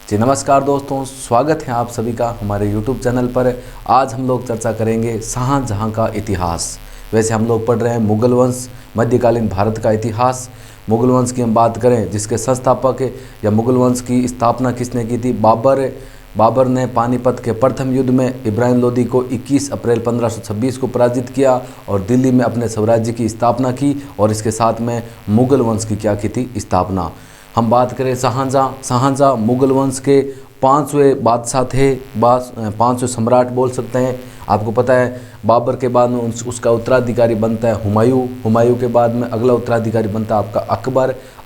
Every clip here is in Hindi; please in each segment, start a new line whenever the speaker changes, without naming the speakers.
जी नमस्कार दोस्तों, स्वागत है आप सभी का हमारे YouTube चैनल पर। आज हम लोग चर्चा करेंगे शाहजहाँ का इतिहास। वैसे हम लोग पढ़ रहे हैं मुगल वंश, मध्यकालीन भारत का इतिहास। मुगल वंश की हम बात करें, जिसके संस्थापक या मुगल वंश की स्थापना किसने की थी? बाबर ने पानीपत के प्रथम युद्ध में इब्राहिम लोदी को 21 अप्रैल 1526 को पराजित किया और दिल्ली में अपने स्वराज्य की स्थापना की और इसके साथ में मुगल वंश की क्या की थी? स्थापना। हम बात करें शाहजहाँ मुगल वंश के 5वें बादशाह थे, 5वें सम्राट बोल सकते हैं। आपको पता है बाबर के बाद में उसका उत्तराधिकारी बनता है हुमायूं के बाद में अगला उत्तराधिकारी बनता है आपका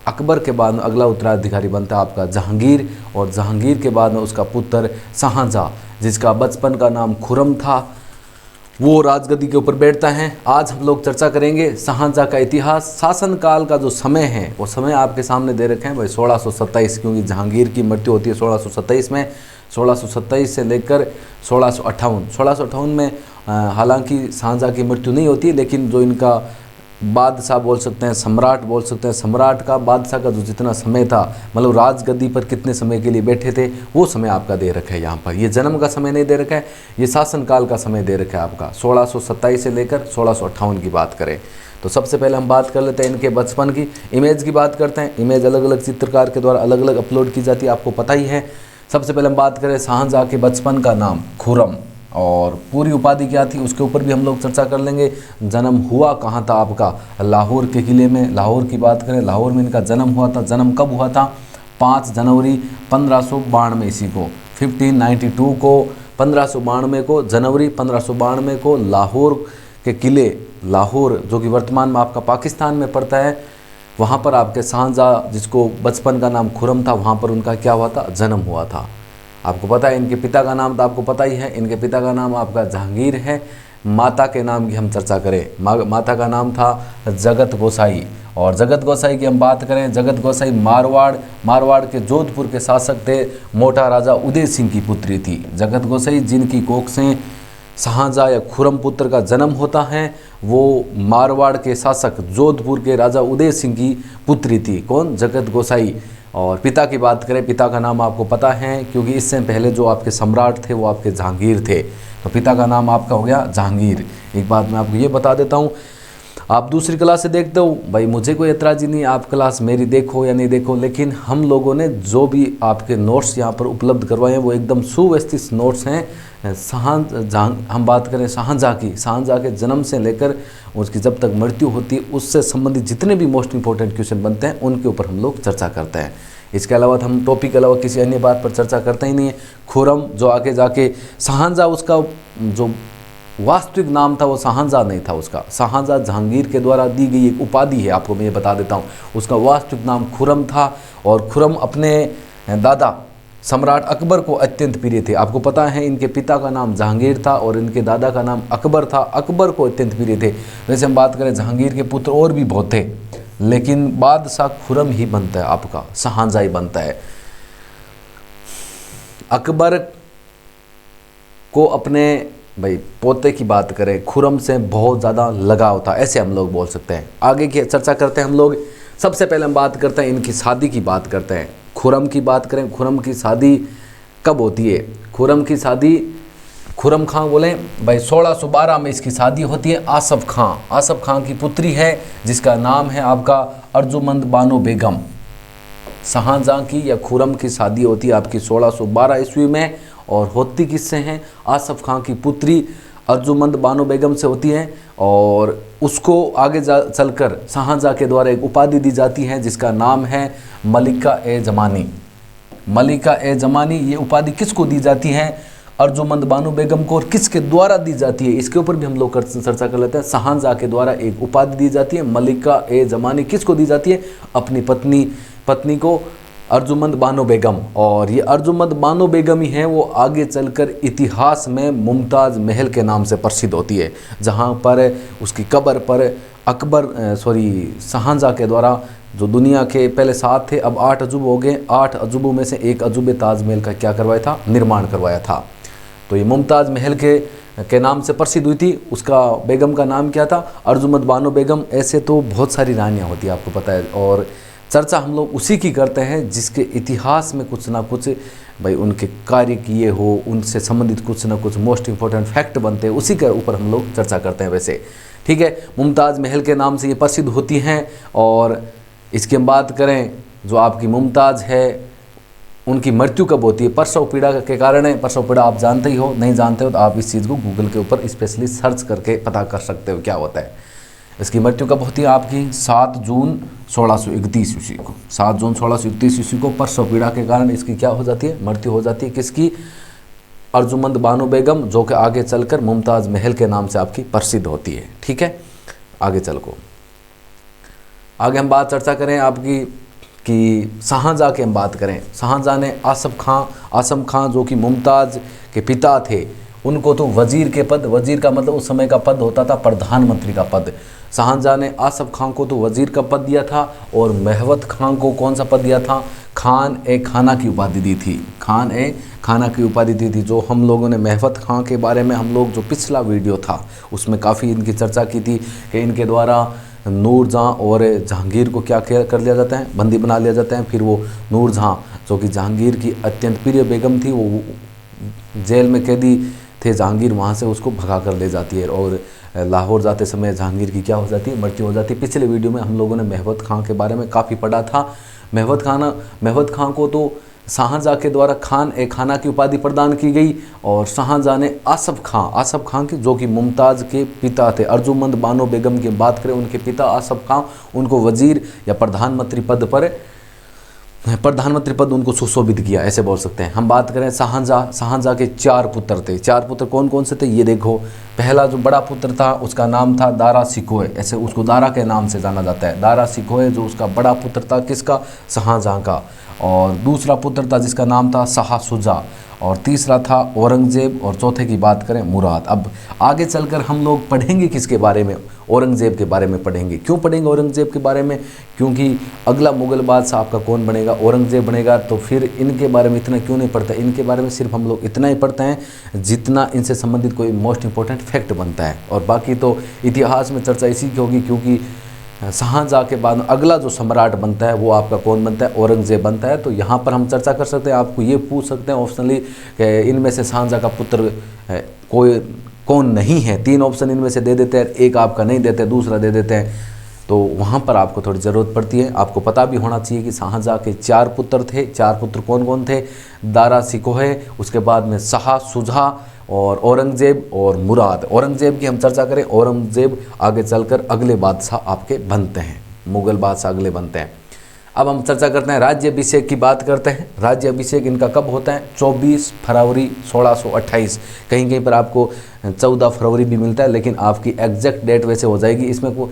अकबर के बाद में अगला उत्तराधिकारी बनता है आपका जहांगीर और जहांगीर के बाद में उसका पुत्र शाहजहाँ, जिसका बचपन का नाम खुर्रम था, वो राजगद्दी के ऊपर बैठता है। आज हम लोग चर्चा करेंगे शाहजहाँ का इतिहास। शासनकाल का जो समय है वो समय आपके सामने दे रखे हैं भाई 1627, क्योंकि जहांगीर की मृत्यु होती है 1627 में। 1627 से लेकर 1658 में हालांकि शाहजहाँ की मृत्यु नहीं होती, लेकिन जो इनका बादशाह बोल सकते हैं, सम्राट बोल सकते हैं, सम्राट का बादशाह का जो जितना समय था, मतलब राजगद्दी पर कितने समय के लिए बैठे थे, वो समय आपका दे रखा है यहाँ पर। ये जन्म का समय नहीं दे रखा है, ये शासनकाल का समय दे रखा है आपका 1627 से लेकर 1658 की बात करें तो सबसे पहले हम बात कर लेते हैं इनके बचपन की। इमेज की बात करते हैं। इमेज अलग अलग चित्रकार के द्वारा अलग अलग अपलोड की जाती है, आपको पता ही है। सबसे पहले हम बात करें शाहजहाँ के बचपन का नाम खुर्रम और पूरी उपाधि क्या थी उसके ऊपर भी हम लोग चर्चा कर लेंगे। जन्म हुआ कहाँ था आपका? लाहौर के किले में। लाहौर की बात करें, लाहौर में इनका जन्म हुआ था। जन्म कब हुआ था? 5 जनवरी 1592 ईस्वी को, 1592 को, 1592 को, जनवरी 1592 को लाहौर के किले, लाहौर जो कि वर्तमान में आपका पाकिस्तान में पड़ता है, वहाँ पर आपके शाहजहाँ, जिसको बचपन का नाम खुर्रम था, वहाँ पर उनका क्या हुआ था? जन्म हुआ था। आपको पता है इनके पिता का नाम तो आपको पता ही है, इनके पिता का नाम आपका जहांगीर है। माता के नाम की हम चर्चा करें, माता का नाम था जगत गोसाई। और जगत गोसाई की हम बात करें, जगत गोसाई मारवाड़ के जोधपुर के शासक थे, मोटा राजा उदय सिंह की पुत्री थी जगत गोसाई, जिनकी कोख से शाहजहाँ या खुर्रम पुत्र का जन्म होता है। वो मारवाड़ के शासक जोधपुर के राजा उदय सिंह की पुत्री थी। कौन? जगत गोसाई। और पिता की बात करें, पिता का नाम आपको पता है, क्योंकि इससे पहले जो आपके सम्राट थे वो आपके जहांगीर थे, तो पिता का नाम आपका हो गया जहांगीर। एक बात मैं आपको ये बता देता हूँ, आप दूसरी क्लास से देखते हो भाई, मुझे कोई एतराज़ी नहीं, आप क्लास मेरी देखो या नहीं देखो, लेकिन हम लोगों ने जो भी आपके नोट्स यहाँ पर उपलब्ध करवाए हैं वो एकदम सुव्यवस्थित नोट्स हैं। हम बात करें शाहजहाँ के जन्म से लेकर उसकी जब तक मृत्यु होती है, उससे संबंधित जितने भी मोस्ट इंपॉर्टेंट क्वेश्चन बनते हैं उनके ऊपर हम लोग चर्चा करते हैं। इसके अलावा हम टॉपिक के अलावा किसी अन्य बात पर चर्चा करते ही नहीं है। खुर्रम जो आगे जाके शाहजहाँ, उसका जो वास्तविक नाम था वो शाहजहाँ नहीं था, उसका शाहजहाँ जहांगीर के द्वारा दी गई एक उपाधि है, आपको मैं ये बता देता हूँ। उसका वास्तविक नाम खुर्रम था और खुर्रम अपने दादा सम्राट अकबर को अत्यंत प्रिय थे। आपको पता है इनके पिता का नाम जहांगीर था और इनके दादा का नाम अकबर था, अकबर को अत्यंत प्रिय थे। वैसे हम बात करें जहांगीर के पुत्र और भी बहुत थे, लेकिन बादशाह खुर्रम ही बनता है आपका, शाहजहाँ ही बनता है। अकबर को अपने भाई पोते की बात करें, खुर्रम से बहुत ज़्यादा लगाव था, ऐसे हम लोग बोल सकते हैं। आगे की चर्चा करते हैं हम लोग। सबसे पहले हम बात करते हैं इनकी शादी की बात करते हैं। खुर्रम की बात करें, खुर्रम की शादी कब होती है? खुर्रम की शादी, खुर्रम खां बोले भाई 1612 में इसकी शादी होती है। आसफ खां की पुत्री है, जिसका नाम है आपका अर्जुमंद बानो बेगम। शाहजहाँ की या खुर्रम की शादी होती है आपकी 1612 ईस्वी में, और होती किससे हैं? आसफ खां की पुत्री अर्जुमंद बानो बेगम से होती है। और उसको आगे चलकर शाहजहाँ के द्वारा एक उपाधि दी जाती है, जिसका नाम है मलिका-ए-जमानी। मलिका-ए-जमानी ये उपाधि किसको दी जाती है? अर्जुमंद बानो बेगम को। और किसके द्वारा दी जाती है इसके ऊपर भी हम लोग चर्चा कर लेते हैं। शाहजहाँ के द्वारा एक उपाधि दी जाती है मलिका-ए-जमानी। किसको दी जाती है? अपनी पत्नी को, अर्जुमंद बानो बेगम। और ये अर्जुमंद बानो बेगम ही है वो आगे चलकर इतिहास में मुमताज़ महल के नाम से प्रसिद्ध होती है, जहाँ पर उसकी कब्र पर शाहजहाँ के द्वारा जो दुनिया के पहले 7 थे, अब 8 अजूबे हो गए। 8 अजूबों में से एक अजूबे ताजमहल का क्या करवाया था? निर्माण करवाया था। तो ये मुमताज़ महल के नाम से प्रसिद्ध हुई थी। उसका बेगम का नाम क्या था? अर्जुमंद बानो बेगम। ऐसे तो बहुत सारी रानियाँ होती है, आपको पता है। और चर्चा हम लोग उसी की करते हैं जिसके इतिहास में कुछ ना कुछ भाई उनके कार्य किए हो, उनसे संबंधित कुछ ना कुछ मोस्ट इम्पोर्टेंट फैक्ट बनते हैं, उसी के ऊपर हम लोग चर्चा करते हैं वैसे। ठीक है, मुमताज़ महल के नाम से ये प्रसिद्ध होती हैं। और इसकी हम बात करें, जो आपकी मुमताज़ है उनकी मृत्यु कब होती है? प्रसव पीड़ा के कारण है। प्रसव पीड़ा आप जानते ही हो, नहीं जानते हो तो आप इस चीज़ को गूगल के ऊपर स्पेशली सर्च करके पता कर सकते हो क्या होता है। इसकी मृत्यु कब होती है आपकी? 7 जून 1631 ईस्वी को। 7 जून 1631 ईस्वी को प्रसव पीड़ा के कारण इसकी क्या हो जाती है? मृत्यु हो जाती है। किसकी? अर्जुमंद बानो बेगम, जो कि आगे चलकर मुमताज़ महल के नाम से आपकी प्रसिद्ध होती है। ठीक है, आगे चल को आगे हम बात चर्चा करें आपकी कि शाहजहाँ की हम बात करें। शाहजहाँ ने आसम खां जो कि मुमताज़ के पिता थे, उनको तो वजीर के पद, वजीर का मतलब उस समय का पद होता था प्रधानमंत्री का पद। शाहजहाँ ने आसफ खां को तो वजीर का पद दिया था और महवत खां को कौन सा पद दिया था? खान ए खाना की उपाधि दी थी। खान ए खाना की उपाधि दी थी। जो हम लोगों ने महवत खां के बारे में हम लोग जो पिछला वीडियो था उसमें काफ़ी इनकी चर्चा की थी कि इनके द्वारा नूरजहाँ और जहांगीर को क्या कर लिया जाता है? बंदी बना लिया जाता है। फिर वो नूरजहाँ जो कि जहांगीर की अत्यंत प्रिय बेगम थी, वो जेल में कैदी थे जहांगीर, वहाँ से उसको भगा कर ले जाती है और लाहौर जाते समय जहांगीर की क्या हो जाती है? मृत्यु हो जाती है। पिछले वीडियो में हम लोगों ने महवत खां के बारे में काफ़ी पढ़ा था। महवत खां को तो शाहजहाँ के द्वारा खान ए खाना की उपाधि प्रदान की गई और शाहजहाँ ने आसफ खां की, जो कि मुमताज़ के पिता थे, अर्जुमंद बानो बेगम की बात करें, उनके पिता आसफ खां, उनको वजीर या प्रधानमंत्री पद उनको सुशोभित किया, ऐसे बोल सकते हैं। हम बात करें शाहजहाँ के 4 पुत्र थे। 4 पुत्र कौन कौन से थे ये देखो। पहला जो बड़ा पुत्र था उसका नाम था दारा शिकोह, ऐसे उसको दारा के नाम से जाना जाता है। दारा शिकोह जो उसका बड़ा पुत्र था, किसका? शाहजहाँ का। और दूसरा पुत्र था जिसका नाम था शाह शुजा, और तीसरा था औरंगजेब, और चौथे की बात करें मुराद। अब आगे चलकर हम लोग पढ़ेंगे किसके बारे में? औरंगजेब के बारे में पढ़ेंगे। क्यों पढ़ेंगे औरंगजेब के बारे में? क्योंकि अगला मुगल बादशाह आपका कौन बनेगा? औरंगजेब बनेगा। तो फिर इनके बारे में इतना क्यों नहीं पढ़ते? इनके बारे में सिर्फ हम लोग इतना ही पढ़ते हैं जितना इनसे संबंधित कोई मोस्ट इंपॉर्टेंट फैक्ट बनता है, और बाकी तो इतिहास में चर्चा इसी की होगी, क्योंकि शाहजहाँ के बाद अगला जो सम्राट बनता है वो आपका कौन बनता है? औरंगजेब बनता है। तो यहाँ पर हम चर्चा कर सकते हैं, आपको ये पूछ सकते हैं ऑप्शनली कि इनमें से शाहजहाँ का पुत्र कौन नहीं है। 3 ऑप्शन इनमें से दे देते हैं, एक आपका नहीं देते, दूसरा दे देते हैं, तो वहाँ पर आपको थोड़ी ज़रूरत पड़ती है। आपको पता भी होना चाहिए कि शाहजहाँ के 4 पुत्र थे। 4 पुत्र कौन कौन थे? दारा शिकोह, उसके बाद में शाह शुजा और औरंगजेब और मुराद। औरंगजेब की हम चर्चा करें, औरंगजेब आगे चलकर अगले बादशाह आपके बनते हैं, मुगल बादशाह अगले बनते हैं। अब हम चर्चा करते हैं राज्याभिषेक की बात करते हैं। राज्याभिषेक इनका कब होता है? 24 फरवरी 1628। कहीं कहीं पर आपको 14 फरवरी भी मिलता है, लेकिन आपकी एग्जैक्ट डेट वैसे हो जाएगी। इसमें को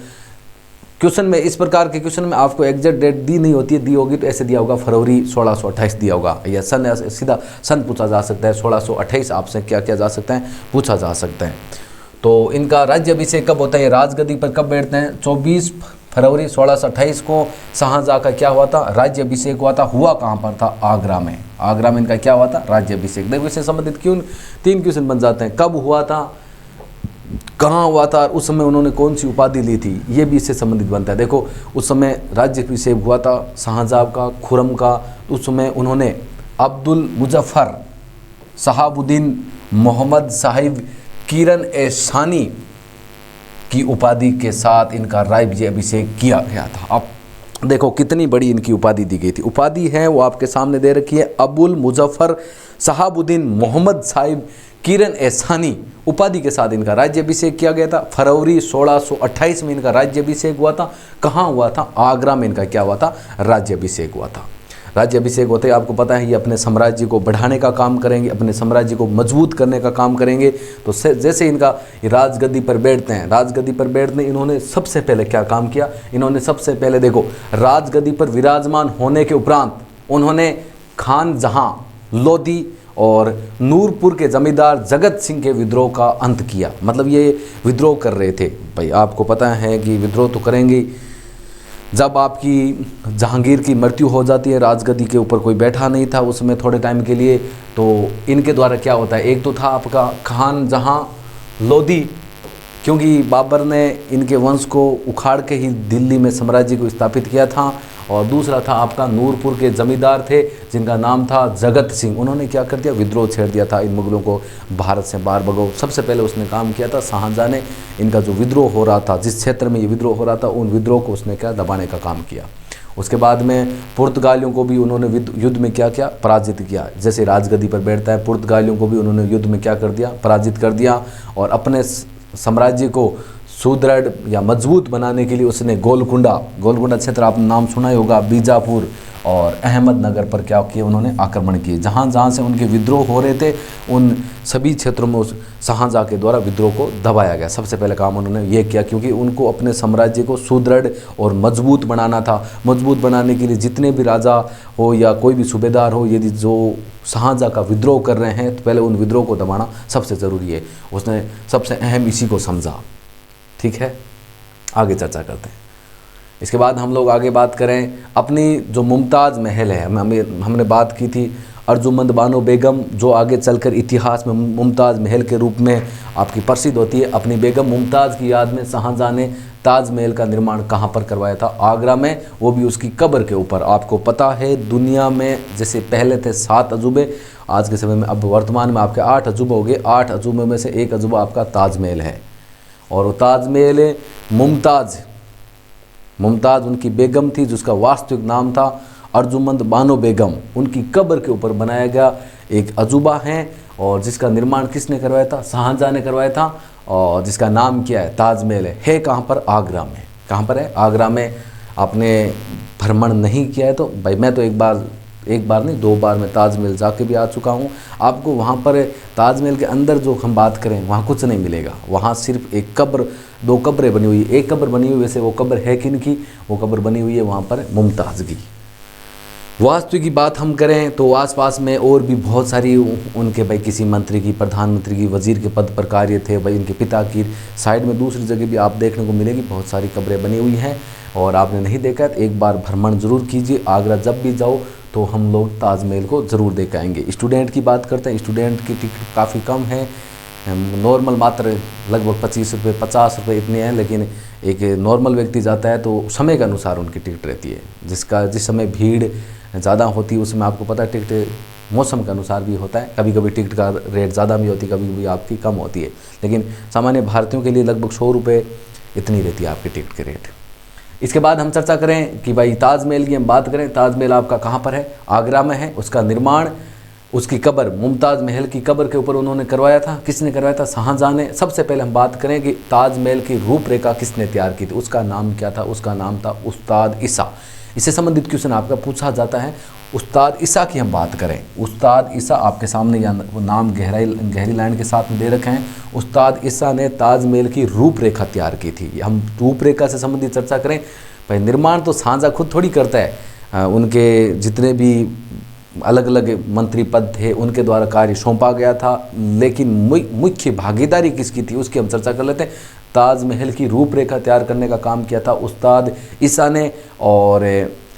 क्वेश्चन में, इस प्रकार के क्वेश्चन में आपको एग्जैक्ट डेट दी नहीं होती है, दी होगी तो ऐसे दिया होगा फरवरी 1628 दिया होगा, या सन, सीधा सन पूछा जा सकता है। 1628 आपसे क्या क्या जा सकता है? पूछा जा सकता है। तो इनका राज्याभिषेक कब होता है? राजगद्दी पर कब बैठते हैं? 24 फरवरी 1628 को शाहजहाँ का क्या हुआ था? राज्याभिषेक हुआ था। हुआ कहाँ पर था? आगरा में। आगरा में इनका क्या हुआ था? राज्याभिषेक। देखो इससे संबंधित क्यों 3 क्वेश्चन बन जाते हैं। कब हुआ था, कहाँ हुआ था, उस समय उन्होंने कौन सी उपाधि ली थी, ये भी इससे संबंधित बनता है। देखो उस समय राज्याभिषेक हुआ था शाहजहाँ का, खुरम का। उस समय उन्होंने अब्दुल मुजफ्फर शहाबुद्दीन मोहम्मद साहिब किरण ए सानी की उपाधि के साथ इनका राज्याभिषेक किया गया था। अब देखो कितनी बड़ी इनकी उपाधि दी गई थी। उपाधि है वो आपके सामने दे रखी है, अबुल मुजफ्फर शहाबुद्दीन मोहम्मद साहिब किरण ए सानी उपाधि के साथ इनका राज्याभिषेक किया गया था। फरवरी 1628 में इनका राज्याभिषेक हुआ था। कहाँ हुआ था? आगरा में इनका क्या हुआ था? राज्याभिषेक हुआ था। राज्याभिषेक होते ही आपको पता है ये अपने साम्राज्य को बढ़ाने का काम करेंगे, अपने साम्राज्य को मजबूत करने का काम करेंगे। तो जैसे इनका राजगद्दी पर बैठते हैं, राजगद्दी पर बैठने इन्होंने सबसे पहले क्या काम किया? इन्होंने सबसे पहले देखो राजगद्दी पर विराजमान होने के उपरांत उन्होंने खान जहां लोधी और नूरपुर के जमींदार जगत सिंह के विद्रोह का अंत किया। मतलब ये विद्रोह कर रहे थे भाई, आपको पता है कि विद्रोह तो करेंगे। जब आपकी जहांगीर की मृत्यु हो जाती है, राजगद्दी के ऊपर कोई बैठा नहीं था उसमें थोड़े टाइम के लिए, तो इनके द्वारा क्या होता है? एक तो था आपका खान जहां लोधी, क्योंकि बाबर ने इनके वंश को उखाड़ के ही दिल्ली में साम्राज्य को स्थापित किया था, और दूसरा था आपका नूरपुर के जमींदार थे जिनका नाम था जगत सिंह। उन्होंने क्या कर दिया, विद्रोह छेड़ दिया था इन मुगलों को भारत से बाहर भगाओ। सबसे पहले उसने काम किया था शाहजहाँ ने, इनका जो विद्रोह हो रहा था, जिस क्षेत्र में ये विद्रोह हो रहा था, उन विद्रोह को उसने क्या दबाने का काम किया। उसके बाद में पुर्तगालियों को भी उन्होंने युद्ध में क्या किया, पराजित किया। जैसे राजगद्दी पर बैठता है, पुर्तगालियों को भी उन्होंने युद्ध में क्या कर दिया, पराजित कर दिया। और अपने साम्राज्य को सुदृढ़ या मजबूत बनाने के लिए उसने गोलकुंडा क्षेत्र आपने नाम सुना ही होगा, बीजापुर और अहमदनगर पर क्या किए, उन्होंने आक्रमण किए। जहाँ जहाँ से उनके विद्रोह हो रहे थे उन सभी क्षेत्रों में उस शाहजहाँ के द्वारा विद्रोह को दबाया गया। सबसे पहले काम उन्होंने ये किया, क्योंकि उनको अपने साम्राज्य को सुदृढ़ और मजबूत बनाना था। मजबूत बनाने के लिए जितने भी राजा हो या कोई भी सूबेदार हो, यदि जो शाहजहाँ का विद्रोह कर रहे हैं तो पहले उन विद्रोह को दबाना सबसे ज़रूरी है। उसने सबसे अहम इसी को समझा। ठीक है, आगे चर्चा करते हैं। इसके बाद हम लोग आगे बात करें अपनी जो मुमताज़ महल है, हमने बात की थी अर्जुमंद बानो बेगम, जो आगे चलकर इतिहास में मुमताज़ महल के रूप में आपकी प्रसिद्ध होती है। अपनी बेगम मुमताज़ की याद में शाहजहाँ ने ताजमहल का निर्माण कहाँ पर करवाया था, आगरा में, वो भी उसकी कब्र के ऊपर। आपको पता है दुनिया में जैसे पहले थे 7 अजूबे, आज के समय में अब वर्तमान में आपके 8 अजूबे हो गए। 8 अजूबे में से एक अजूबा आपका ताजमहल है। और वो ताजमहल मुमताज़ उनकी बेगम थी, जिसका वास्तविक नाम था अर्जुमंद बानो बेगम। उनकी कब्र के ऊपर बनाया गया एक अजूबा है, और जिसका निर्माण किसने करवाया था, शाहजहाँ ने करवाया था, और जिसका नाम क्या है, ताजमहल है कहाँ पर, आगरा में। कहाँ पर है, आगरा में। आपने भ्रमण नहीं किया है तो भाई, मैं तो एक बार नहीं 2 बार मैं ताजमहल जाके भी आ चुका हूँ। आपको वहाँ पर ताजमहल के अंदर जो हम बात करें वहाँ कुछ नहीं मिलेगा। वहाँ सिर्फ एक कब्र, 2 कब्रें बनी हुई, एक कब्र बनी हुई, वैसे वो कब्र है किन की, वो कब्र बनी हुई है वहाँ पर मुमताज़ की। वास्तु की बात हम करें तो आसपास में और भी बहुत सारी उनके भाई किसी मंत्री की, प्रधानमंत्री की, वजीर के पद पर कार्य थे। भाई इनके पिता की साइड में दूसरी जगह भी आप देखने को मिलेगी, बहुत सारी कब्रें बनी हुई हैं। और आपने नहीं देखा है तो एक बार भ्रमण जरूर कीजिए। आगरा जब भी जाओ तो हम लोग ताजमहल को ज़रूर देख आएंगे। स्टूडेंट की बात करते हैं, स्टूडेंट की टिकट काफ़ी कम है, नॉर्मल मात्र लगभग 25 रुपये 50 रुपये इतने हैं। लेकिन एक नॉर्मल व्यक्ति जाता है तो समय के अनुसार उनकी टिकट रहती है। जिस समय भीड़ ज़्यादा होती है उसमें आपको पता है टिकट मौसम के अनुसार भी होता है। कभी कभी टिकट का रेट ज़्यादा भी होती है, कभी कभी आपकी कम होती है। लेकिन सामान्य भारतीयों के लिए लगभग 100 रुपये इतनी रहती है आपकी टिकट के रेट। इसके बाद हम चर्चा करें कि भाई ताजमहल की हम बात करें, ताजमहल आपका कहाँ पर है, आगरा में है। उसका निर्माण, उसकी कब्र, मुमताज़ महल की कब्र के ऊपर उन्होंने करवाया था। किसने करवाया था, शाहजहाँ ने। सबसे पहले हम बात करें कि ताजमहल की रूपरेखा किसने तैयार की थी, उसका नाम क्या था, उसका नाम था उस्ताद ईसा। इससे संबंधित क्वेश्चन आपका पूछा जाता है। उस्ताद ईसा की हम बात करें, उस्ताद ईसा आपके सामने या वो नाम गहरी लाइन के साथ में दे रखे हैं। उस्ताद ईसा ने ताजमहल की रूपरेखा तैयार की थी। हम रूपरेखा से संबंधित चर्चा करें, भाई निर्माण तो शाहजहाँ खुद थोड़ी करता है, उनके जितने भी अलग अलग मंत्री पद थे उनके द्वारा कार्य सौंपा गया था। लेकिन मुख्य भागीदारी किसकी थी उसकी हम चर्चा कर लेते हैं। ताजमहल की रूपरेखा तैयार करने का काम किया था उस्ताद ईसा ने। और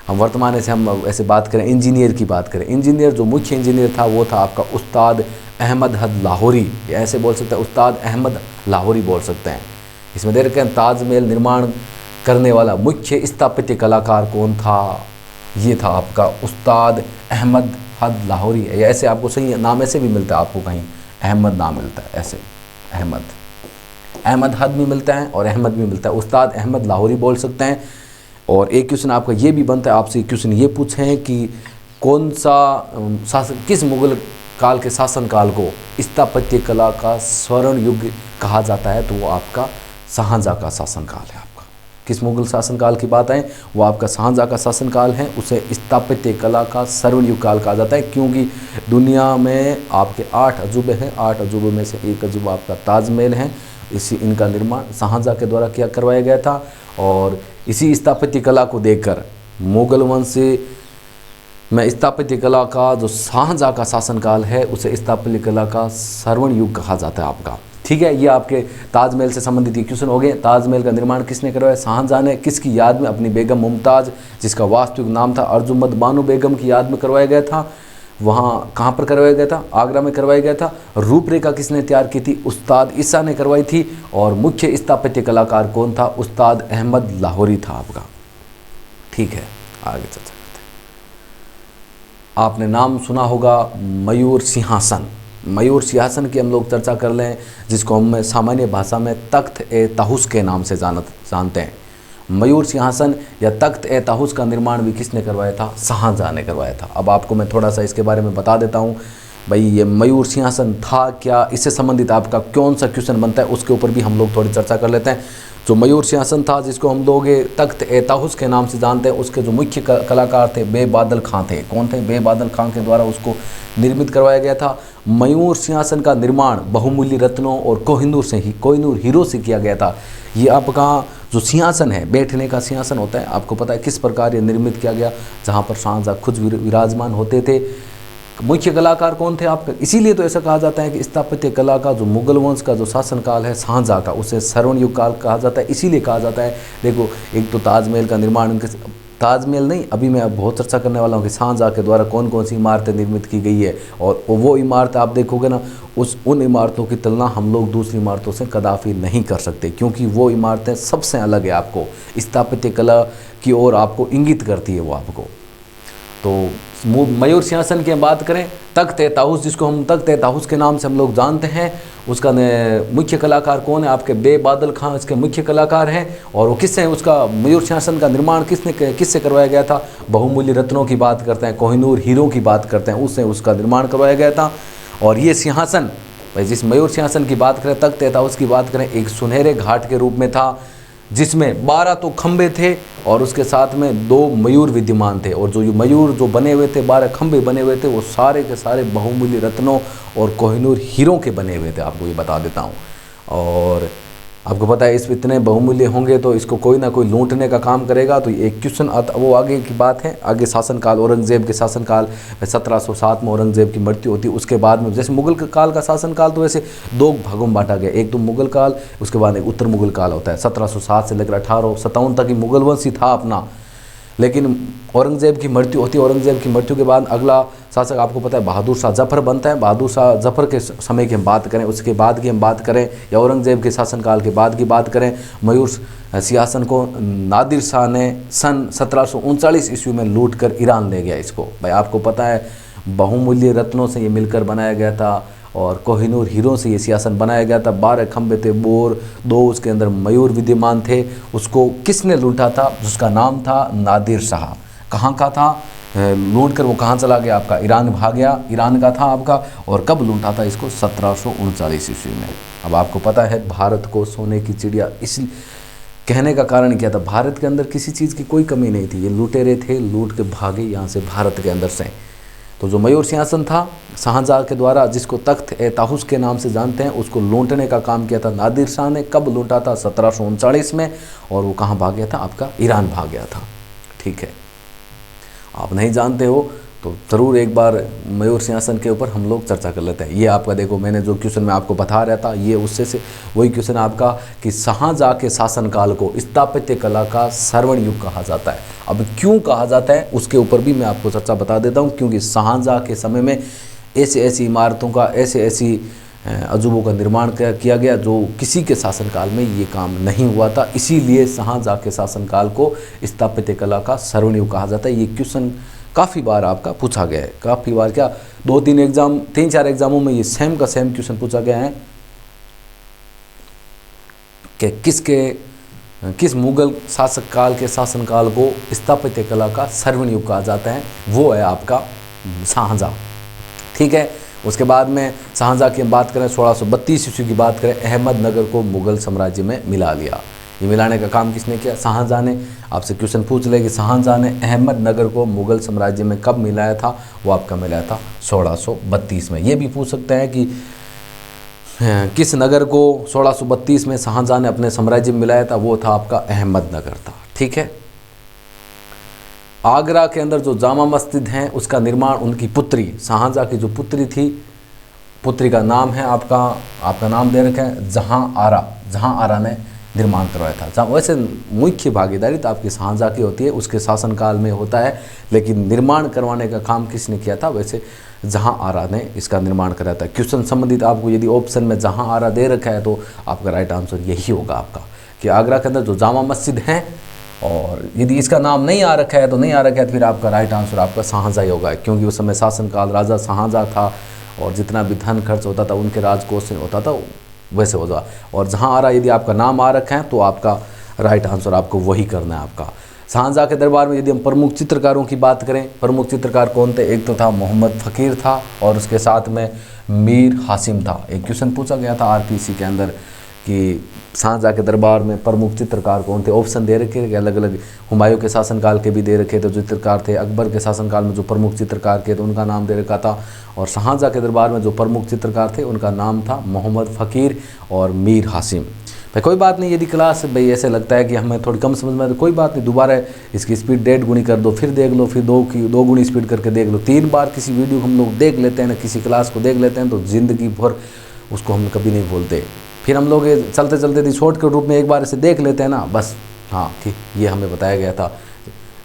हम वर्तमान से हम ऐसे बात करें, इंजीनियर की बात करें, इंजीनियर जो मुख्य इंजीनियर था वो था आपका उस्ताद अहमद हद लाहौरी। ऐसे बोल सकते हैं, उस्ताद अहमद लाहौरी बोल सकते हैं। इसमें दे रखे हैं ताजमहल निर्माण करने वाला मुख्य स्थापत्य कलाकार कौन था, ये था आपका उस्ताद अहमद हद लाहौरी। ऐसे आपको सही नाम ऐसे भी मिलता है, आपको कहीं अहमद नाम मिलता है, ऐसे अहमद हद भी मिलता है और अहमद भी मिलता है, उस्ताद अहमद लाहौरी बोल सकते हैं। और एक क्वेश्चन आपका ये भी बनता है, आपसे क्वेश्चन ये पूछें कि कौन सा शासन, किस मुगल काल के शासनकाल को स्थापत्य कला का स्वर्ण युग कहा जाता है, तो वो आपका शाहजहाँ का शासनकाल है। आपका किस मुगल शासनकाल की बात है, वो आपका शाहजहाँ का शासनकाल है। उसे स्थापत्य कला का स्वर्ण युग काल कहा जाता है, क्योंकि दुनिया में आपके 8 अजूबे हैं। 8 अजूबे में से एक अजूबा आपका ताजमहल है। इनका निर्माण शाहजहाँ के द्वारा किया करवाया गया था। और इसी स्थापत्य कला को देखकर मुगल वंश में स्थापत्य कला का जो शाहजहाँ का शासनकाल है उसे स्थापत्य कला का स्वर्ण युग कहा जाता है आपका। ठीक है, ये आपके ताजमहल से संबंधित ये क्वेश्चन हो गए। ताजमहल का निर्माण किसने करवाया, शाहजहाँ ने। किसकी याद में, अपनी बेगम मुमताज़, जिसका वास्तविक नाम था अर्जुमंद बानो बेगम की याद में करवाया गया था। वहाँ कहाँ पर करवाया गया था, आगरा में करवाया गया था। रूपरेखा किसने तैयार की थी, उस्ताद ईसा ने करवाई थी। और मुख्य स्थापत्य कलाकार कौन था, उस्ताद अहमद लाहौरी था आपका। ठीक है, आगे चर्चा करते हैं। आपने नाम सुना होगा मयूर सिंहासन। मयूर सिंहासन की हम लोग चर्चा कर लें, जिसको हम सामान्य भाषा में तख्त ए ताहूस के नाम से जानते हैं। मयूर सिंहासन या तख्त ए ताहूस का निर्माण भी किसने करवाया था? शाहजहाँ ने करवाया था। अब आपको मैं थोड़ा सा इसके बारे में बता देता हूँ। भाई ये मयूर सिंहासन था क्या, इससे संबंधित आपका कौन सा क्वेश्चन बनता है, उसके ऊपर भी हम लोग थोड़ी चर्चा कर लेते हैं। जो मयूर सिंहासन था, जिसको हम लोग तख्त ए ताहूस के नाम से जानते हैं, उसके जो मुख्य कलाकार थे बेबादल खां थे। कौन थे? बेबादल खां के द्वारा उसको निर्मित करवाया गया था। मयूर सिंहासन का निर्माण बहुमूल्य रत्नों और कोहिनूर हीरो से किया गया था। ये आपका जो सिंहासन है, बैठने का सिंहासन होता है, आपको पता है किस प्रकार ये निर्मित किया गया, जहाँ पर शाहजहाँ खुद विराजमान होते थे। मुख्य कलाकार कौन थे आपके? इसीलिए तो ऐसा कहा जाता है कि स्थापत्य कला का जो मुगल वंश का जो शासनकाल है शाहजहाँ का, उसे स्वर्ण युग काल कहा जाता है। इसीलिए कहा जाता है, देखो एक तो ताजमहल का निर्माण उनके, ताजमहल नहीं, अभी मैं बहुत चर्चा करने वाला हूँ कि शाहजहाँ के द्वारा कौन कौन सी इमारतें निर्मित की गई है। और वो इमारतें आप देखोगे ना, उन इमारतों की तुलना हम लोग दूसरी इमारतों से कदापि नहीं कर सकते, क्योंकि वो इमारतें सबसे अलग है। आपको स्थापत्य कला की ओर आपको इंगित करती है वो आपको। तो मयूर सिंहासन की हम बात करें, तख्त ए ताहूस, जिसको हम तख्त ए ताहूस के नाम से हम लोग जानते हैं, उसका मुख्य कलाकार कौन है आपके? बेबादल खां इसके मुख्य कलाकार हैं। और वो किससे, उसका मयूर सिंहासन का निर्माण किससे करवाया गया था? बहुमूल्य रत्नों की बात करते हैं, कोहिनूर हीरो की बात करते हैं, उससे उसका निर्माण करवाया गया था। और ये सिंहासन, भाई जिस मयूर सिंहासन की बात करें, तख्त ए ताहूस की बात करें, एक सुनहरे घाट के रूप में था, जिसमें 12 तो खंबे थे और उसके साथ में 2 मयूर विद्यमान थे। और जो ये मयूर जो बने हुए थे, 12 खंबे बने हुए थे, वो सारे के सारे बहुमूल्य रत्नों और कोहिनूर हीरो के बने हुए थे, आपको ये बता देता हूँ। और आपको पता है इस इतने बहुमूल्य होंगे तो इसको कोई ना कोई लूटने का काम करेगा। तो एक क्वेश्चन आता, वो आगे की बात है। आगे शासनकाल, औरंगजेब के शासनकाल 1707 में औरंगजेब की मृत्यु होती है। उसके बाद में जैसे मुगल काल का शासनकाल तो वैसे 2 भागों में बांटा गया, एक तो मुगल काल, उसके बाद एक उत्तर मुगल काल होता है। 1707 से लेकर 1857 तक ही मुगल वंश ही था अपना। लेकिन औरंगजेब की मृत्यु होती है। औरंगजेब की मृत्यु के बाद अगला शासक आपको पता है बहादुर शाह जफर बनता है। बहादुर शाह जफर के समय की हम बात करें, उसके बाद की हम बात करें, या औरंगजेब के शासनकाल के बाद की बात करें, मयूर सिंहासन को नादिर शाह ने सन 1739 ईस्वी में लूट कर ईरान ले गया इसको। भाई आपको पता है बहुमूल्य रत्नों से ये मिलकर बनाया गया था और कोहिनूर हीरो से ये सिंहासन बनाया गया था। 12 खंबे थे, बोर 2, उसके अंदर मयूर विद्यमान थे। उसको किसने लूटा था? जिसका नाम था नादिर शाह। कहाँ का था? लूट कर वो कहाँ चला गया आपका? ईरान भाग गया, ईरान का था आपका। और कब लूटा था इसको? 1739 ईस्वी में। अब आपको पता है भारत को सोने की चिड़िया इस कहने का कारण क्या था? भारत के अंदर किसी चीज़ की कोई कमी नहीं थी। ये लुटेरे थे, लूट के भागे यहाँ से भारत के अंदर से। तो जो मयूर सिंहासन था शाहजहाँ के द्वारा, जिसको तख्त ए ताहूस के नाम से जानते हैं, उसको लूटने का काम किया था नादिर शाह ने। कब लूटा था? 1739 में। और वो कहाँ भाग गया था? आपका ईरान भाग गया था। ठीक है, आप नहीं जानते हो तो ज़रूर एक बार मयूर सिंहासन के ऊपर हम लोग चर्चा कर लेते हैं। ये आपका देखो, मैंने जो क्वेश्चन मैं आपको बता रहा था, ये उससे से वही क्वेश्चन आपका कि शाहजहाँ के शासनकाल को स्थापत्य कला का स्वर्ण युग कहा जाता है। अब क्यों कहा जाता है उसके ऊपर भी मैं आपको चर्चा बता देता हूँ, क्योंकि शाहजहाँ के समय में ऐसी इमारतों का, ऐसी अजूबों का निर्माण किया गया जो किसी के शासनकाल में ये काम नहीं हुआ था। इसीलिए शाहजहाँ के शासनकाल को स्थापत्य कला का स्वर्ण युग कहा जाता है। ये क्वेश्चन काफ़ी बार आपका पूछा गया है, काफ़ी बार क्या 3-4 एग्जामों में ये सेम का सेम क्वेश्चन पूछा गया है कि किस मुगल शासक काल के शासनकाल को स्थापत्य कला का स्वर्ण युग कहा जाता है? वो है आपका शाहजहाँ। ठीक है, उसके बाद में शाहजहाँ की हम बात करें, 1632 ईस्वी की बात करें, अहमदनगर को मुगल साम्राज्य में मिला लिया। ये मिलाने का काम किसने किया? शाहजहाँ ने। आपसे क्वेश्चन पूछ ले कि शाहजहाँ ने अहमदनगर को मुगल साम्राज्य में कब मिलाया था? वो आपका मिलाया था 1632 में। ये भी पूछ सकते हैं कि किस नगर को 1632 में शाहजहाँ ने अपने साम्राज्य में मिलाया था? वो था आपका अहमदनगर था। ठीक है, आगरा के अंदर जो जामा मस्जिद है उसका निर्माण उनकी पुत्री, शाहजहाँ की जो पुत्री थी, पुत्री का नाम है आपका नाम दे रखा है जहाँ आरा ने निर्माण करवाया था। जहाँ वैसे मुख्य भागीदारी तो आपकी शाहजहाँ की होती है, उसके शासनकाल में होता है, लेकिन निर्माण करवाने का काम किसने किया था? वैसे जहाँ आरा ने इसका निर्माण कराया था। क्वेश्चन संबंधित आपको यदि ऑप्शन में जहाँ आरा दे रखा है तो आपका राइट आंसर यही होगा आपका कि आगरा के अंदर जो जामा मस्जिद है और यदि इसका नाम नहीं आ रखा है तो नहीं आ रखा है तो फिर आपका राइट आंसर आपका शाहजहाँ ही होगा, क्योंकि उस समय शासनकाल राजा शाहजहाँ था और जितना भी धन खर्च होता था उनके राजकोष से होता था वैसे होगा। और जहाँ आ रहा यदि आपका नाम आ रखा है तो आपका राइट आंसर आपको वही करना है आपका। शाहजहाँ के दरबार में यदि हम प्रमुख चित्रकारों की बात करें, प्रमुख चित्रकार कौन थे? एक तो था मोहम्मद फ़कीर था और उसके साथ में मीर हासिम था। एक क्वेश्चन पूछा गया था आरपीसी के अंदर कि शाहजहाँ के दरबार में प्रमुख चित्रकार कौन थे। ऑप्शन दे रखे थे अलग अलग, हुमायूं के शासनकाल के भी दे रखे थे जो चित्रकार थे, अकबर के शासनकाल में जो प्रमुख चित्रकार थे तो उनका नाम दे रखा था, और शाहजहाँ के दरबार में जो प्रमुख चित्रकार थे उनका नाम था मोहम्मद फ़कीर और मीर हासिम। भाई कोई बात नहीं, यदि क्लास भाई ऐसे लगता है कि हमें थोड़ी कम समझ में तो कोई बात नहीं, दोबारा इसकी स्पीड 1.5 गुनी कर दो, फिर देख लो, फिर 2 गुनी स्पीड करके देख लो। 3 बार किसी वीडियो को हम लोग देख लेते हैं ना, किसी क्लास को देख लेते हैं तो ज़िंदगी भर उसको हम कभी नहीं भूलते। फिर हम लोग चलते चलते थी शॉर्टकट रूप में एक बार इसे देख लेते हैं ना बस। हाँ ठीक, ये हमें बताया गया था।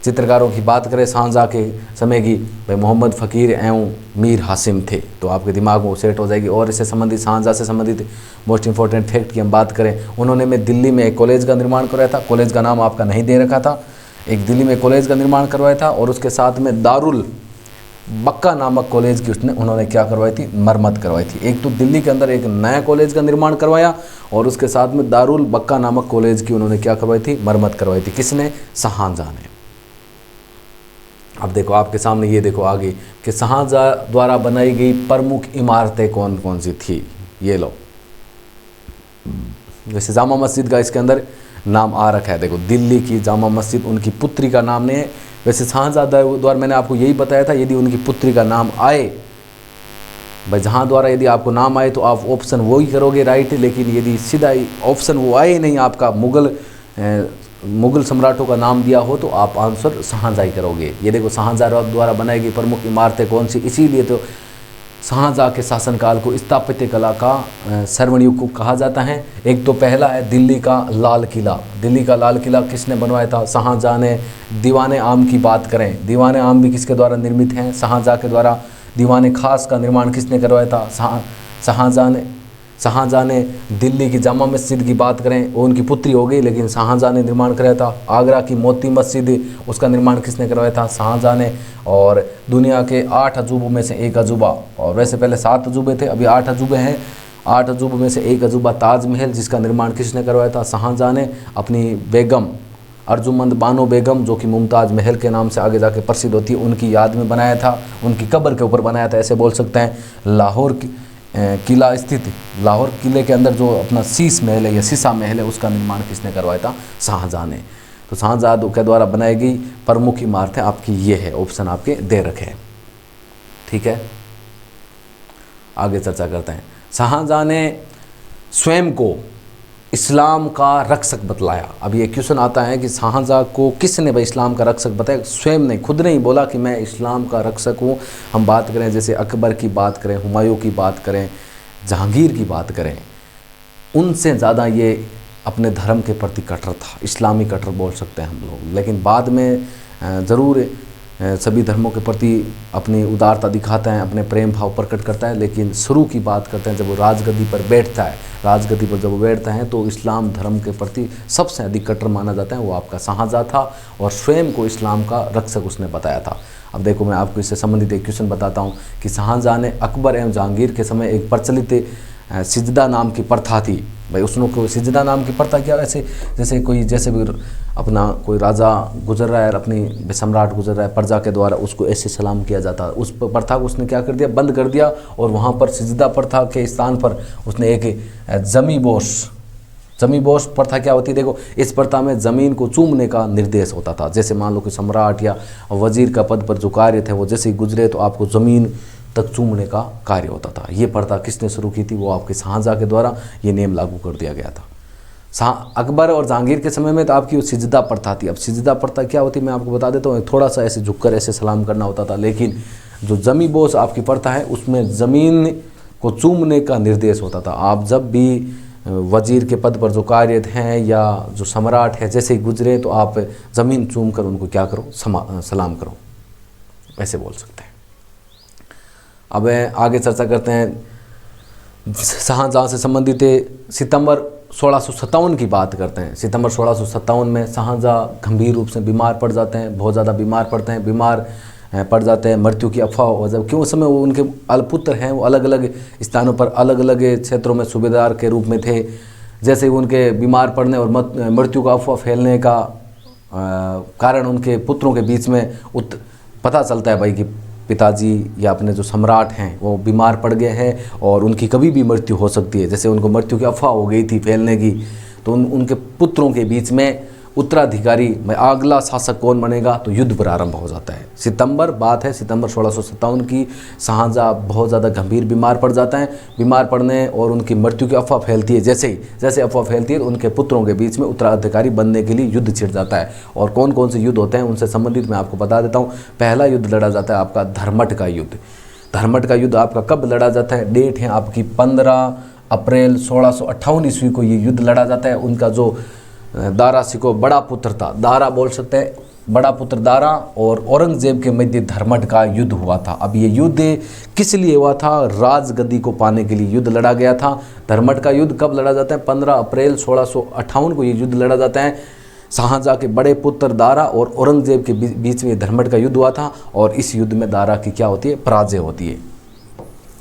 चित्रकारों की बात करें शाहजहाँ के समय की, भाई मोहम्मद फ़कीर एवं मीर हासिम थे, तो आपके दिमाग में सेट हो जाएगी। और इससे संबंधित शाहजहाँ से संबंधित मोस्ट इंपॉर्टेंट फैक्ट की हम बात करें, उन्होंने में दिल्ली में एक कॉलेज का निर्माण करवाया था। कॉलेज का नाम आपका नहीं दे रखा था, एक दिल्ली में कॉलेज का निर्माण करवाया था और उसके साथ में दारुल बक्का नामक कॉलेज की उन्होंने क्या करवाई थी? मरम्मत करवाई थी। एक तो दिल्ली के अंदर एक नया कॉलेज का निर्माण करवाया और उसके साथ में दारुल बक्का नामक कॉलेज की उन्होंने क्या करवाई थी? मरम्मत करवाई थी। किसने? शाहजहाँ ने। अब देखो आपके सामने ये देखो आगे कि शाहजहाँ द्वारा बनाई गई प्रमुख इमारतें कौन कौन सी थी, ये लो। जैसे जामा मस्जिद का इसके अंदर नाम आ रखा है, देखो दिल्ली की जामा मस्जिद, उनकी पुत्री का नाम नहीं है। वैसे शाहजहाँ द्वारा मैंने आपको यही बताया था, यदि उनकी पुत्री का नाम आए, भाई जहाँ द्वारा यदि आपको नाम आए तो आप ऑप्शन वो ही करोगे राइट, लेकिन यदि सीधा ऑप्शन वो आए नहीं, आपका मुग़ल सम्राटों का नाम दिया हो तो आप आंसर शाहजहाँ ही करोगे। ये देखो शाहजहाँ द्वारा बनाई गई प्रमुख इमारतें कौन सी, इसीलिए तो शाहजहाँ के शासनकाल को स्थापत्य कला का स्वर्ण युग को कहा जाता है। एक तो पहला है दिल्ली का लाल किला। दिल्ली का लाल किला किसने बनवाया था? शाहजहाँ ने। दीवाने आम की बात करें, दीवाने आम भी किसके द्वारा निर्मित हैं? शाहजहाँ के द्वारा। दीवाने खास का निर्माण किसने करवाया था? शाहजहाँ ने। शाहजहाँ ने दिल्ली की जामा मस्जिद की बात करें, वो उनकी पुत्री हो गई लेकिन शाहजहाँ ने निर्माण कराया था। आगरा की मोती मस्जिद, उसका निर्माण किसने करवाया था? शाहजहाँ ने। और दुनिया के 8 अजूबों में से एक अजूबा, और वैसे पहले 7 अजूबे थे, अभी 8 अजूबे हैं। 8 अजूबों में से एक अजूबा ताजमहल, जिसका निर्माण किसने करवाया था? शाहजहाँ ने। अपनी बेगम अर्जुमंद बानो बेगम, जो कि मुमताज़ महल के नाम से आगे जाके प्रसिद्ध होती है, उनकी याद में बनाया था, उनकी कब्र के ऊपर बनाया था, ऐसे बोल सकते हैं। लाहौर किला स्थित लाहौर किले के अंदर जो अपना शीश महल है या शीशा महल है, उसका निर्माण किसने करवाया था? शाहजहाँ ने। तो शाहजहाँ के द्वारा बनाई गई प्रमुख इमारतें आपकी ये है, ऑप्शन आपके दे रखे हैं। ठीक है, आगे चर्चा करते हैं। शाहजहाँ ने स्वयं को इस्लाम का रक्षक बतलाया। अब ये क्वेश्चन आता है कि शाहजहाँ को किसने भाई इस्लाम का रक्षक बताया? स्वयं ने, खुद नहीं बोला कि मैं इस्लाम का रक्षक हूँ। हम बात करें जैसे अकबर की बात करें, हुमायूं की बात करें, जहांगीर की बात करें, उनसे ज़्यादा ये अपने धर्म के प्रति कट्टर था, इस्लामी कट्टर बोल सकते हैं हम लोग। लेकिन बाद में ज़रूर सभी धर्मों के प्रति अपनी उदारता दिखाता है, अपने प्रेम भाव प्रकट करता है, लेकिन शुरू की बात करते हैं जब वो राजगद्दी पर बैठता है, राजगद्दी पर जब वो बैठता है तो इस्लाम धर्म के प्रति सबसे अधिक कट्टर माना जाता है, वो आपका शाहजहाँ था। और स्वयं को इस्लाम का रक्षक उसने बताया था। अब देखो मैं आपको इससे संबंधित एक क्वेश्चन बताता हूँ कि शाहजहाँ ने अकबर एवं जहांगीर के समय एक प्रचलित सिजदा नाम की प्रथा थी। भाई उसने को सिजदा नाम की प्रथा क्या, जैसे भी अपना कोई राजा गुजर रहा है, अपनी सम्राट गुजर रहा है, प्रजा के द्वारा उसको ऐसे सलाम किया जाता है, उस प्रथा को उसने क्या कर दिया? बंद कर दिया। और वहाँ पर सिजदा प्रथा के स्थान पर उसने एक जमी बोस प्रथा क्या होती है? देखो इस प्रथा में ज़मीन को चूमने का निर्देश होता था। जैसे मान लो कि सम्राट या वजीर का पद पर जो कार्य थे वो जैसे ही गुजरे तो आपको ज़मीन तक चूमने का कार्य होता था। ये प्रथा किसने शुरू की थी? वो आपके शाहजहाँ के द्वारा ये नियम लागू कर दिया गया था। अकबर और जहांगीर के समय में तो आपकी वो सिजदा प्रथा थी। अब सिजदा प्रथा क्या होती है मैं आपको बता देता हूँ। थोड़ा सा ऐसे झुककर ऐसे सलाम करना होता था, लेकिन जो जमी बोस आपकी प्रथा है उसमें ज़मीन को चूमने का निर्देश होता था। आप जब भी वजीर के पद पर जो कार्यरत हैं या जो सम्राट है जैसे ही गुजरे तो आप ज़मीन चूम कर उनको क्या करो? सलाम करो, ऐसे बोल सकते हैं। अब आगे चर्चा करते हैं शाहजहाँ से संबंधित। सितंबर 1657 की बात करते हैं, सितंबर 1657 में शाहजहाँ गंभीर रूप से बीमार पड़ जाते हैं, बहुत ज़्यादा बीमार पड़ते हैं, बीमार पड़ जाते हैं, मृत्यु की अफवाह हो जब क्यों उस समय वो उनके अलपुत्र हैं, वो अलग अलग स्थानों पर अलग अलग क्षेत्रों में सूबेदार के रूप में थे। जैसे उनके बीमार पड़ने और मृत्यु का अफवाह फैलने का कारण उनके पुत्रों के बीच में पता चलता है भाई कि पिताजी या अपने जो सम्राट हैं वो बीमार पड़ गए हैं और उनकी कभी भी मृत्यु हो सकती है। जैसे उनको मृत्यु की अफवाह हो गई थी फैलने की, तो उनके पुत्रों के बीच में उत्तराधिकारी में अगला शासक कौन बनेगा, तो युद्ध प्रारंभ हो जाता है। सितंबर बात है, सितंबर 1657 की। शाहजहाँ बहुत ज़्यादा गंभीर बीमार पड़ जाता है, बीमार पड़ने और उनकी मृत्यु की अफवाह फैलती है। जैसे अफवाह फैलती है उनके पुत्रों के बीच में उत्तराधिकारी बनने के लिए युद्ध छिड़ जाता है। और कौन कौन से युद्ध होते हैं उनसे संबंधित मैं आपको बता देता हूँ। पहला युद्ध लड़ा जाता है आपका धर्मट का युद्ध। धर्मट का युद्ध आपका कब लड़ा जाता है, डेट है आपकी 15 अप्रैल 1658 ईस्वी को ये युद्ध लड़ा जाता है। उनका जो दारा सिको बड़ा पुत्र था, दारा बोल सकते हैं, बड़ा पुत्र दारा और औरंगजेब के मध्य धर्मट का युद्ध हुआ था। अब ये युद्ध किस लिए हुआ था, राजगद्दी को पाने के लिए युद्ध लड़ा गया था। धर्मट का युद्ध कब लड़ा जाता है, 15 अप्रैल 1658 को ये युद्ध लड़ा जाता है। शाहजहाँ के बड़े पुत्र दारा और औरंगजेब के बीच में धर्मट का युद्ध हुआ था और इस युद्ध में दारा की क्या होती है, पराजय होती है।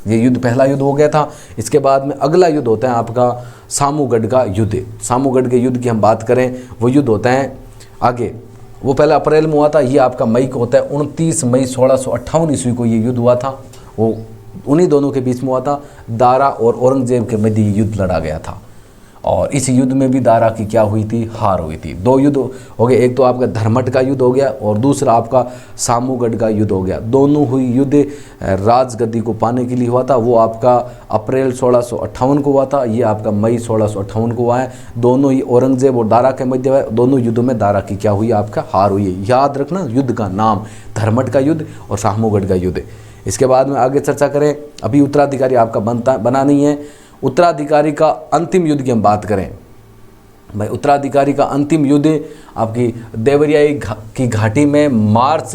ये युद्ध पहला युद्ध हो गया था। इसके बाद में अगला युद्ध होता है आपका सामूगढ़ का युद्ध। सामूगढ़ के युद्ध की हम बात करें, वो युद्ध होता है आगे, वो पहले अप्रैल में हुआ था, ये आपका मई को होता है। 29 मई 1658 ईस्वी को ये युद्ध हुआ था। वो उन्हीं दोनों के बीच में हुआ था, दारा और औरंगजेब के मध्य ये युद्ध लड़ा गया था। और इस युद्ध में भी दारा की क्या हुई थी, हार हुई थी। दो युद्ध हो गए, एक तो आपका धर्मट का युद्ध हो गया और दूसरा आपका सामूगढ़ का युद्ध हो गया। दोनों हुई युद्ध राजगद्दी को पाने के लिए हुआ था। वो आपका अप्रैल 1658 को हुआ था, ये आपका मई 1658 को हुआ है। दोनों ही औरंगजेब और दारा के मध्य हुआ। दोनों युद्धों में दारा की क्या हुई, आपका हार हुई है। याद रखना युद्ध का नाम, धर्मट का युद्ध और सामूगढ़ का युद्ध। इसके बाद में आगे चर्चा करें, अभी उत्तराधिकारी आपका बना नहीं है। उत्तराधिकारी का अंतिम युद्ध की हम बात करें भाई, उत्तराधिकारी का अंतिम युद्ध आपकी देवरियाई की घाटी में मार्च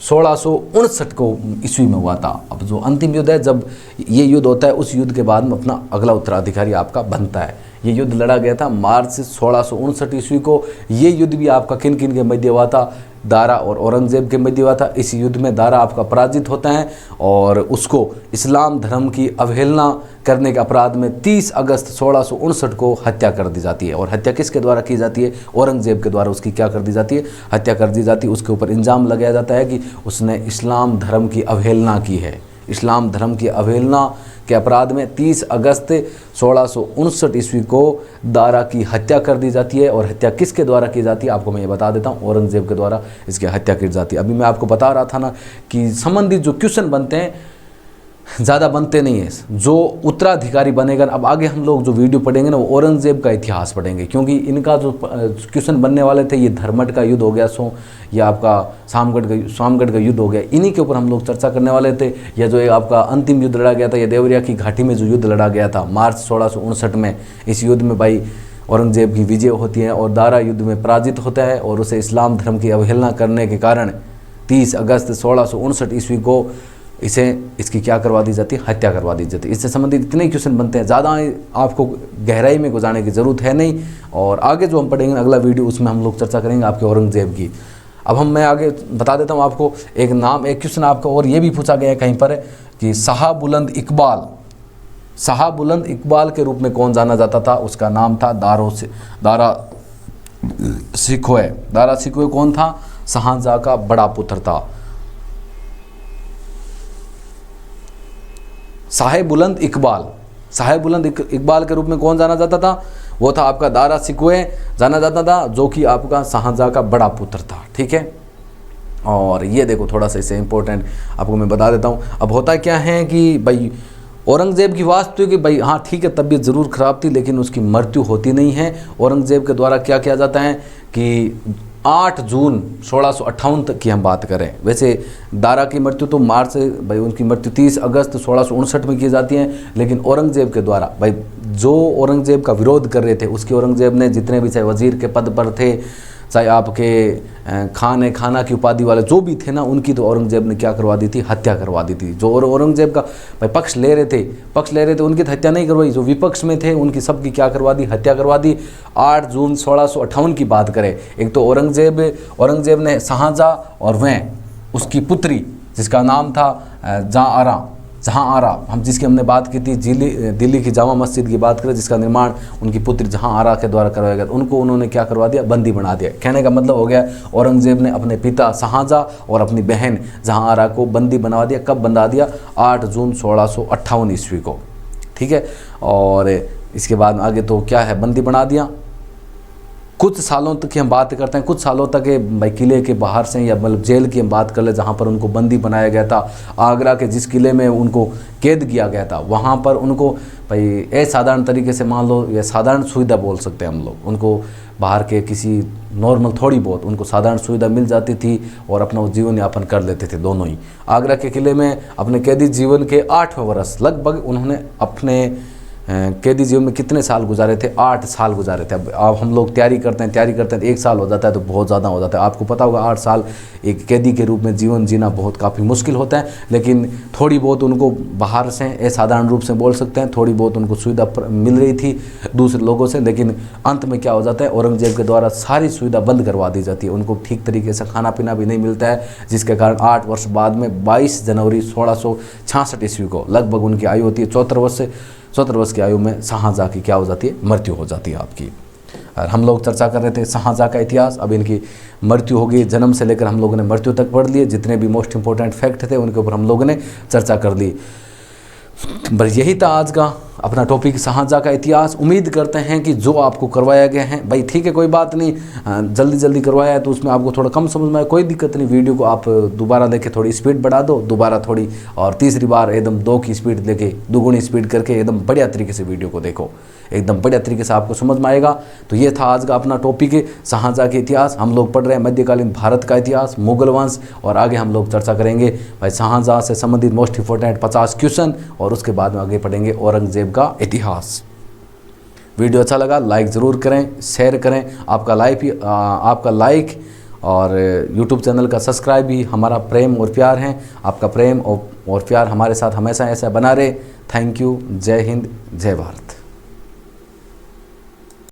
1659 को ईस्वी में हुआ था। अब जो अंतिम युद्ध है, जब ये युद्ध होता है उस युद्ध के बाद में अपना अगला उत्तराधिकारी आपका बनता है। ये युद्ध लड़ा गया था मार्च 1659 ईस्वी को। ये युद्ध भी आपका किन किन के मध्य हुआ था, दारा और औरंगजेब के मध्य हुआ था। इस युद्ध में दारा आपका पराजित होता है और उसको इस्लाम धर्म की अवहेलना करने के अपराध में 30 अगस्त 1659 को हत्या कर दी जाती है। और हत्या किसके द्वारा की जाती है, औरंगजेब के द्वारा उसकी क्या कर दी जाती है, हत्या कर दी जाती है। उसके ऊपर इल्ज़ाम लगाया जाता है कि उसने इस्लाम धर्म की अवहेलना की है। इस्लाम धर्म की अवहेलना के अपराध में 30 अगस्त 1659 ईस्वी को दारा की हत्या कर दी जाती है। और हत्या किसके द्वारा की जाती है, आपको मैं ये बता देता हूँ, औरंगजेब के द्वारा इसकी हत्या की जाती है। अभी मैं आपको बता रहा था ना कि संबंधित जो क्वेश्चन बनते हैं ज़्यादा बनते नहीं है। जो उत्तराधिकारी बनेगा, अब आगे हम लोग जो वीडियो पढ़ेंगे ना, वो औरंगजेब का इतिहास पढ़ेंगे, क्योंकि इनका जो क्वेश्चन बनने वाले थे, ये धर्मट का युद्ध हो गया या आपका सामगढ़ का युद्ध हो गया, इन्हीं के ऊपर हम लोग चर्चा करने वाले थे। या जो आपका अंतिम युद्ध लड़ा गया था, या देवरिया की घाटी में जो युद्ध लड़ा गया था मार्च 1659 में, इस युद्ध में भाई औरंगजेब की विजय होती है और दारा युद्ध में पराजित होता है और उसे इस्लाम धर्म की अवहेलना करने के कारण 30 अगस्त 1659 ईस्वी को इसकी क्या करवा दी जाती है, हत्या करवा दी जाती है। इससे संबंधित इतने क्वेश्चन बनते हैं, ज़्यादा आपको गहराई में गुजारने की ज़रूरत है नहीं। और आगे जो हम पढ़ेंगे अगला वीडियो, उसमें हम लोग चर्चा करेंगे आपके औरंगजेब की। अब मैं आगे बता देता हूँ आपको एक क्वेश्चन आपका और ये भी पूछा गया है कहीं पर कि शाह बुलंद इकबाल के रूप में कौन जाना जाता था, उसका नाम था दारा सिकोय। दारा सिकोय कौन था, शाहजहाँ का बड़ा पुत्र था। शाह बुलंद इकबाल के रूप में कौन जाना जाता था, वो था आपका दारा सिकोय जाना जाता था, जो कि आपका शाहजहाँ का बड़ा पुत्र था। ठीक है, और ये देखो थोड़ा सा इसे इंपॉर्टेंट आपको मैं बता देता हूँ। अब होता क्या है कि भाई औरंगजेब की वास्तु कि भाई हाँ ठीक है, तबीयत ज़रूर ख़राब थी लेकिन उसकी मृत्यु होती नहीं है। औरंगजेब के द्वारा क्या किया जाता है कि 8 जून 1658 तक की हम बात करें, वैसे दारा की मृत्यु तो मार्च भाई उनकी मृत्यु 30 अगस्त 1659 में की जाती है, लेकिन औरंगजेब के द्वारा भाई जो औरंगजेब का विरोध कर रहे थे, उसके औरंगजेब ने जितने भी चाहे वजीर के पद पर थे, चाहे आपके खाना की उपाधि वाले जो भी थे ना, उनकी तो औरंगजेब ने क्या करवा दी थी, हत्या करवा दी थी। जो औरंगजेब का भाई पक्ष ले रहे थे उनकी तो हत्या नहीं करवाई, जो विपक्ष में थे उनकी सबकी क्या करवा दी, हत्या करवा दी। 8 जून 1658 की बात करें, एक तो औरंगजेब ने शाहजहाँ और वह उसकी पुत्री जिसका नाम था जहाँ आरा, हमने बात की थी, दिल्ली की जामा मस्जिद की बात करें जिसका निर्माण उनकी पुत्री जहाँ आरा के द्वारा करवाया गया, उनको उन्होंने क्या करवा दिया, बंदी बना दिया। कहने का मतलब हो गया औरंगजेब ने अपने पिता शाहजहाँ और अपनी बहन जहाँ आरा को बंदी बना दिया। कब बना दिया, 8 जून 1658 ईस्वी को, ठीक है। और इसके बाद आगे तो क्या है, बंदी बना दिया। कुछ सालों तक की हम बात करते हैं, कुछ सालों तक भाई किले के बाहर से या मतलब जेल की हम बात कर ले, जहाँ पर उनको बंदी बनाया गया था। आगरा के जिस किले में उनको कैद किया गया था, वहाँ पर उनको भाई असाधारण तरीके से, मान लो या साधारण सुविधा बोल सकते हैं हम लोग, उनको बाहर के किसी नॉर्मल थोड़ी बहुत उनको साधारण सुविधा मिल जाती थी और अपना जीवन यापन कर लेते थे दोनों ही। आगरा के किले में अपने कैदी जीवन के 8वें वर्ष लगभग उन्होंने अपने कैदी जीवन में कितने साल गुजारे थे, 8 साल गुजारे थे। अब हम लोग तैयारी करते हैं 1 साल हो जाता है तो बहुत ज़्यादा हो जाता है। आपको पता होगा 8 साल एक कैदी के रूप में जीवन जीना बहुत काफ़ी मुश्किल होता है, लेकिन थोड़ी बहुत उनको बाहर से असाधारण रूप से बोल सकते हैं, थोड़ी बहुत उनको सुविधा मिल रही थी दूसरे लोगों से, लेकिन अंत में क्या हो जाता है, औरंगजेब के द्वारा सारी सुविधा बंद करवा दी जाती है। उनको ठीक तरीके से खाना पीना भी नहीं मिलता है, जिसके कारण 8 वर्ष बाद में 22 जनवरी 1666 ईस्वी को लगभग उनकी आयु होती है 74 वर्ष की आयु में शाहजहाँ की क्या हो जाती है, मृत्यु हो जाती है आपकी। और हम लोग चर्चा कर रहे थे शाहजहाँ का इतिहास, अब इनकी मृत्यु होगी। जन्म से लेकर हम लोगों ने मृत्यु तक पढ़ लिए, जितने भी मोस्ट इंपॉर्टेंट फैक्ट थे उनके ऊपर हम लोगों ने चर्चा कर ली। बस यही था आज का अपना टॉपिक, शाहजहाँ का इतिहास। उम्मीद करते हैं कि जो आपको करवाया गया है, भाई ठीक है कोई बात नहीं, जल्दी करवाया है तो उसमें आपको थोड़ा कम समझ में आए, कोई दिक्कत नहीं। वीडियो को आप दोबारा देखें, थोड़ी स्पीड बढ़ा दो दोबारा थोड़ी, और तीसरी बार एकदम 2 की स्पीड लेके, 2 स्पीड करके एकदम बढ़िया तरीके से वीडियो को देखो, एकदम बढ़िया तरीके से आपको समझ में आएगा। तो ये था आज का अपना टॉपिक है, शाहजहाँ के इतिहास। हम लोग पढ़ रहे हैं मध्यकालीन भारत का इतिहास, मुगल वंश, और आगे हम लोग चर्चा करेंगे भाई शाहजहाँ से संबंधित मोस्ट इंपॉर्टेंट 50 क्वेश्चन, और उसके बाद में आगे पढ़ेंगे औरंगजेब का इतिहास। वीडियो अच्छा लगा लाइक ज़रूर करें, शेयर करें। आपका लाइक और यूट्यूब चैनल का सब्सक्राइब भी हमारा प्रेम और प्यार है। आपका प्रेम और प्यार हमारे साथ हमेशा ऐसा बना रहे। Thank you. जय हिंद, जय भारत।